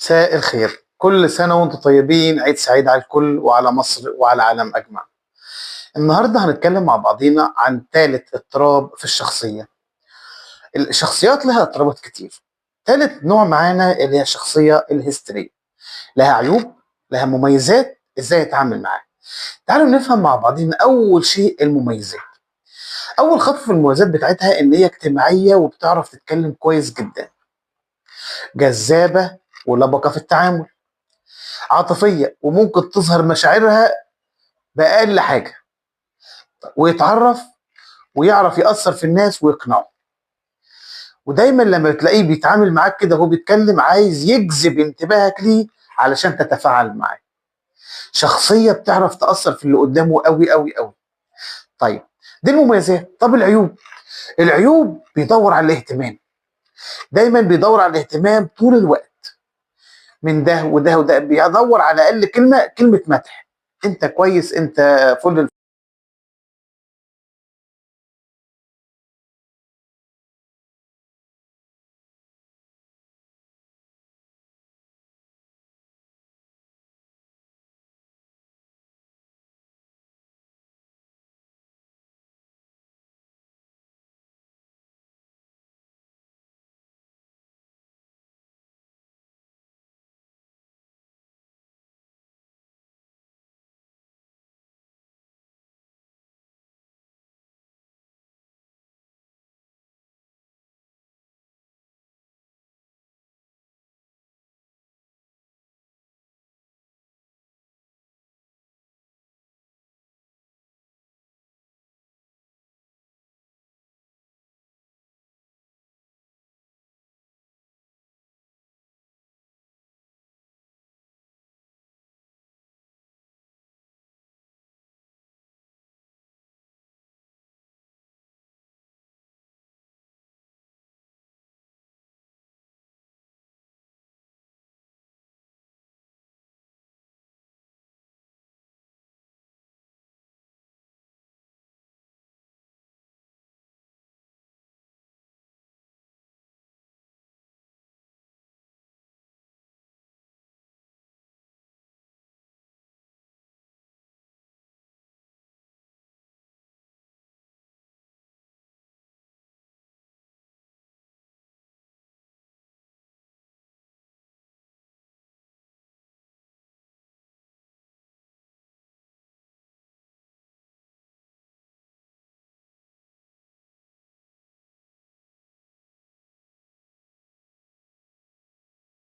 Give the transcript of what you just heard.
مساء الخير، كل سنة وانتم طيبين، عيد سعيد على الكل وعلى مصر وعلى العالم أجمع. النهاردة هنتكلم مع بعضينا عن ثالث اضطراب في الشخصية. الشخصيات لها اضطرابات كتير. ثالث نوع معانا اللي هي الشخصية الهستيرية، لها عيوب، لها مميزات، ازاي اتعامل معاها. تعالوا نفهم مع بعضينا أول شيء المميزات. أول خطوة في المميزات بتاعتها إن هي اجتماعية وبتعرف تتكلم كويس جدا، جذابة ولبقة في التعامل، عاطفية وممكن تظهر مشاعرها بأقل حاجة، ويتعرف ويعرف يأثر في الناس ويقنعهم. ودايما لما تلاقيه بيتعامل معاك كده وهو بيتكلم عايز يجذب انتباهك ليه علشان تتفاعل معاه. شخصية بتعرف تأثر في اللي قدامه قوي قوي قوي. طيب، دي المميزات. طب العيوب، العيوب بيدور على الاهتمام، دايما بيدور على الاهتمام طول الوقت من ده وده وده، بيدور على اقل كلمة مدح. انت كويس، انت فل